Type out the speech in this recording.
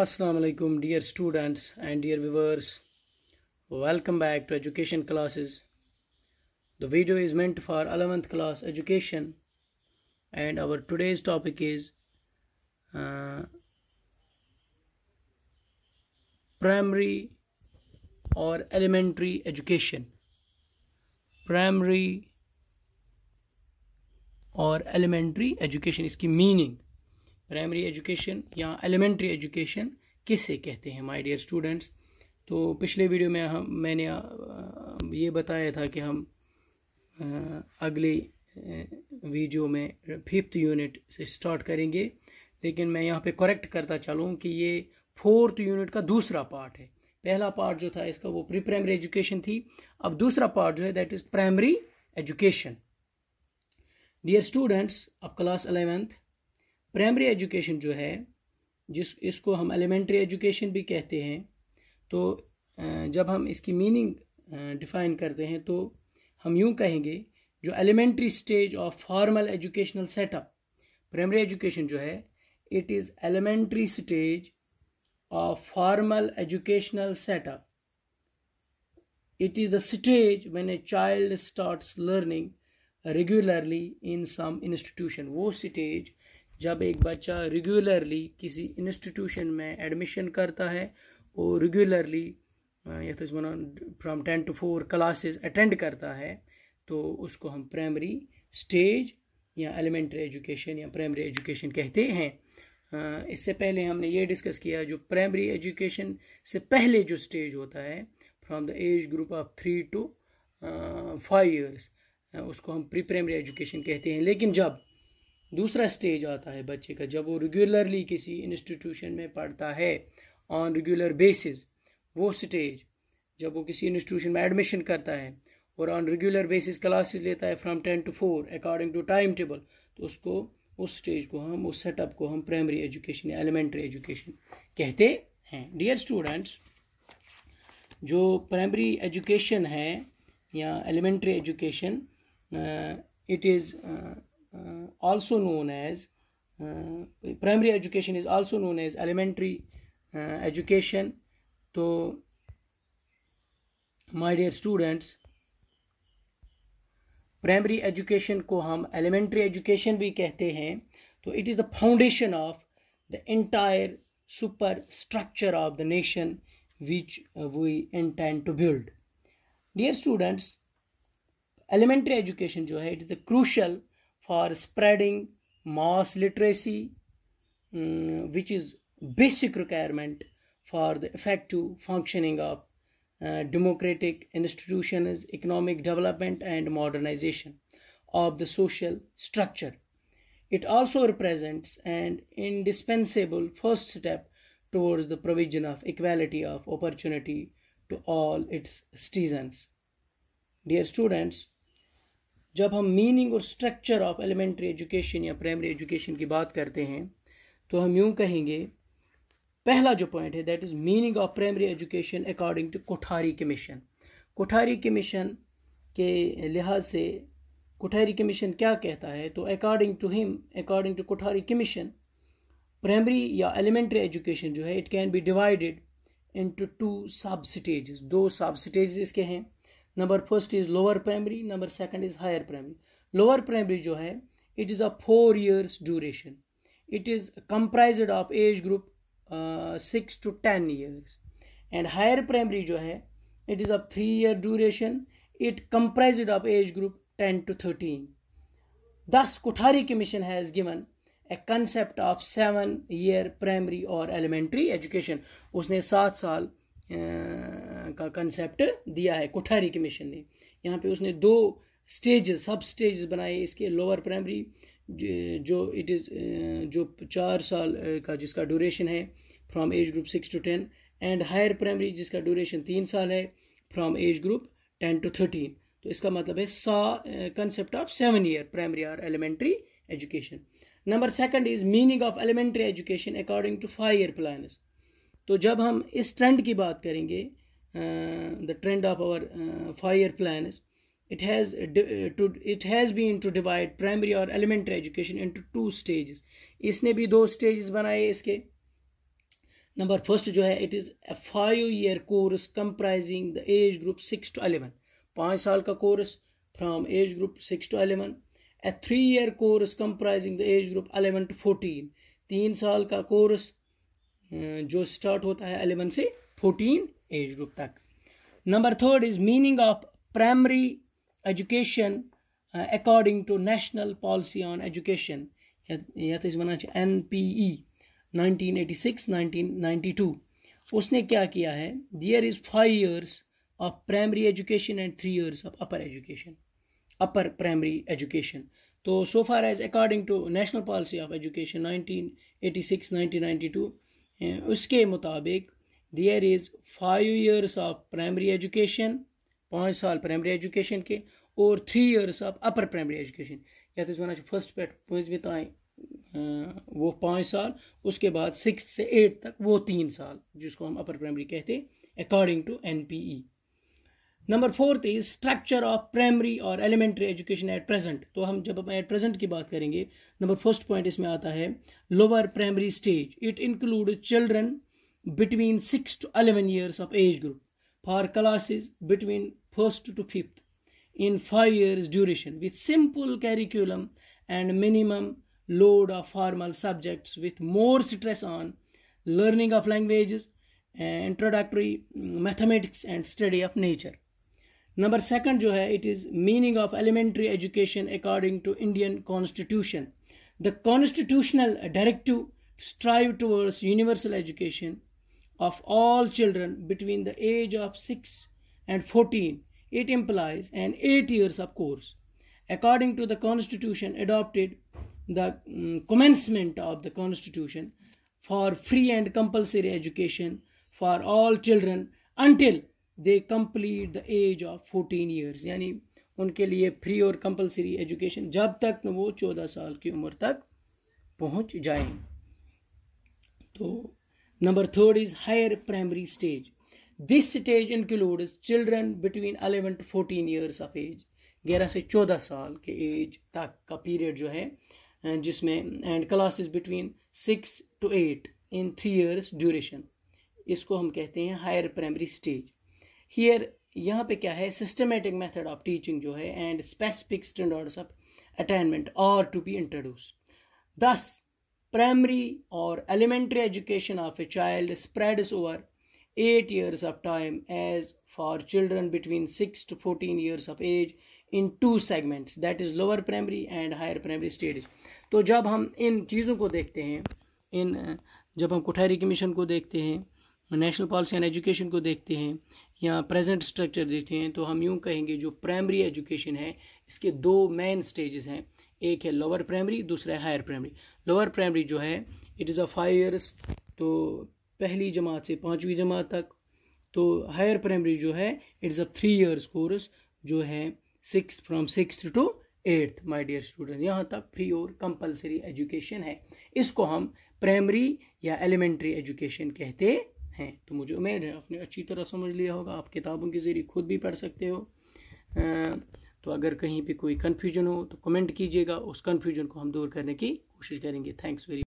Assalamu alaikum, dear students and dear viewers. Welcome back to education classes. The video is meant for 11th class education, and our today's topic is primary or elementary education. Primary और elementary education, इसकी meaning primary education या elementary education किसे कहते हैं my dear students. तो पिछले video में मैंने ये बताया था कि हम अगले वीडियो में 5th यूनिट से स्टार्ट करेंगे, लेकिन मैं यहाँ पे करेक्ट करता चलूँ कि ये 4th यूनिट का दूसरा पार्ट है। पहला पार्ट जो था इसका वो प्री प्राइमरी एजुकेशन थी, अब दूसरा पार्ट जो है that is primary education. Dear students, अब क्लास 11th प्राइमरी एजुकेशन जो है इसको हम एलिमेंट्री एजुकेशन भी कहते हैं। तो जब हम इसकी मीनिंग डिफाइन करते हैं तो हम यूँ कहेंगे जो elementary stage of formal educational setup. Primary education जो है it is elementary stage of formal educational setup. It is the stage when a child starts learning regularly in some institution. वो स्टेज जब एक बच्चा रेगुलरली किसी institution में admission करता है और regularly from 10 to 4 classes attend करता है, तो उसको हम प्राइमरी स्टेज या एलिमेंट्री एजुकेशन या प्राइमरी एजुकेशन कहते हैं। इससे पहले हमने ये डिस्कस किया जो प्राइमरी एजुकेशन से पहले जो स्टेज होता है from the age group of 3 to 5 years, उसको हम प्री प्राइमरी एजुकेशन कहते हैं। लेकिन जब दूसरा स्टेज आता है बच्चे का, जब वो रेगुलरली किसी इंस्टीट्यूशन में पढ़ता है ऑन रेगुलर बेसिस, वो स्टेज जब वो किसी इंस्टीट्यूशन में एडमिशन करता है और ऑन रेगुलर बेसिस क्लासेस लेता है from 10 to 4 according to time table, तो उसको उस स्टेज को हम उस सेटअप को हम प्राइमरी एजुकेशन या एलिमेंट्री एजुकेशन कहते हैं। डियर स्टूडेंट्स, जो प्राइमरी एजुकेशन है या elementary education it is also known as primary education is also known as elementary education. तो my dear students, primary education को हम एलिमेंट्री एजुकेशन भी कहते हैं। तो it is the foundation of the entire super structure of the nation which we intend to build. Dear students, elementary education जो है it is the crucial for spreading mass literacy, which is basic requirement for the effective functioning of democratic institutions, economic development and modernization of the social structure. It also represents an indispensable first step towards the provision of equality of opportunity to all its citizens. Dear students, जब हम meaning और structure of elementary education या primary education की बात करते हैं तो हम यूँ कहेंगे, पहला जो पॉइंट है that is meaning of primary education according to Kothari commission. Kothari commission के लिहाज से कोठारी कमीशन क्या कहता है, तो according to Kothari commission primary या एलिमेंट्री एजुकेशन जो है it can be divided into 2 sub stages. 2 sub stages इसके हैं। Number first is lower primary, number second is higher primary. Lower primary जो है it is a 4 years duration. It is comprised of age group 6 to 10 years। And higher primary जो है it is a 3 year duration. It comprised of age group 10 to 13। Thus Kothari commission has given a concept of 7 year primary और elementary education. उसने 7 साल का concept दिया है Kothari commission ने। यहाँ पे उसने 2 स्टेजेस सब स्टेजेस बनाए इसके। लोअर प्राइमरी जो इट इज़ जो 4 साल का जिसका ड्यूरेशन है from age group 6 to 10, and higher primary जिसका ड्यूरेशन 3 साल है फ्रॉम एज ग्रुप 10 to 13। तो इसका मतलब है कंसेप्ट ऑफ 7 year प्राइमरी और elementary education. Number second is meaning of elementary education according to 5 year plans. तो जब हम इस ट्रेंड की बात करेंगे, the trend of our 5 year plans, it has been to divide primary और elementary education into 2 stages। इसने भी 2 stages बनाए इसके। नंबर फर्स्ट जो है, it is a 5-year course comprising the age group 6 to 11, 5 साल का course from age group 6 to 11. A 3-year course comprising the age group 11 to 14, 3 साल का कोर्स जो स्टार्ट होता है 11 से 14 एज ग्रुप तक. Number third is meaning of primary education according to national policy on education, यह वन NPE 1986-1992. उसने क्या किया है, there is 5 years of primary education and 3 years of upper education, upper primary education. तो so far as according to national policy of education 1986-1992, उसके मुताबिक there is 5 years of primary education, 5 साल primary education के, और 3 years of upper primary education. यह one first पे 5वीं ताई वो 5 साल, उसके बाद 6 से 8 तक वो 3 साल, जिसको हम अपर प्राइमरी कहते हैं according to NPE. Number fourth is structure of primary और एलिमेंट्री एजुकेशन एट प्रेजेंट. तो हम जब एट प्रेजेंट की बात करेंगे, नंबर फर्स्ट पॉइंट इसमें आता है lower primary stage. It include children between 6 to 11 years of age group for classes between 1st to 5th in 5 years duration with simple curriculum and minimum load of formal subjects with more stress on learning of languages, introductory mathematics and study of nature. Number second जो है, it is meaning of elementary education according to Indian constitution. The constitutional directive strive towards universal education of all children between the age of 6 and 14. It implies an 8 years of course. According to the constitution adopted the commencement of the constitution for free and compulsory education for all children until they complete the age of 14 years. यानी उनके लिए free और compulsory education जब तक वो 14 साल की उम्र तक पहुंच जाएं. तो number third is higher primary stage. This stage includes children between 11 to 14 years of age, 11 से 14 साल के एज तक का पीरियड जो है, जिसमें and classes between 6 to 8 in 3 years duration, इसको हम कहते हैं हायर प्राइमरी स्टेज. हियर यहाँ पे क्या है, सिस्टमेटिक मेथड ऑफ टीचिंग जो है and specific standards of attainment are to be introduced. Thus primary और elementary education of a child spreads over 8 years of time as for children between 6 to 14 years of age in 2 segments, that is lower primary and higher primary stage. तो जब हम इन चीज़ों को देखते हैं, जब हम कोठारी कमीशन को देखते हैं, नेशनल पॉलिसी ऑन एजुकेशन को देखते हैं, या प्रेजेंट स्ट्रक्चर देखते हैं, तो हम यूँ कहेंगे जो प्राइमरी एजुकेशन है इसके 2 मेन स्टेजेस हैं. एक है लोअर प्राइमरी, दूसरा है हायर प्राइमरी. लोअर प्राइमरी जो है इट इज़ अ 5 years, तो पहली जमात से 5वीं जमात तक. तो हायर प्राइमरी जो है इट्स अ 3 years कोर्स जो है from 6th to 8th. My dear students, यहाँ तक फ्री और कंपलसरी एजुकेशन है. इसको हम प्राइमरी या एलिमेंट्री एजुकेशन कहते हैं. तो मुझे उम्मीद है आपने अच्छी तरह समझ लिया होगा. आप किताबों के ज़रिए खुद भी पढ़ सकते हो. तो अगर कहीं पे कोई कन्फ्यूजन हो तो कमेंट कीजिएगा, उस कन्फ्यूजन को हम दूर करने की कोशिश करेंगे. Thanks very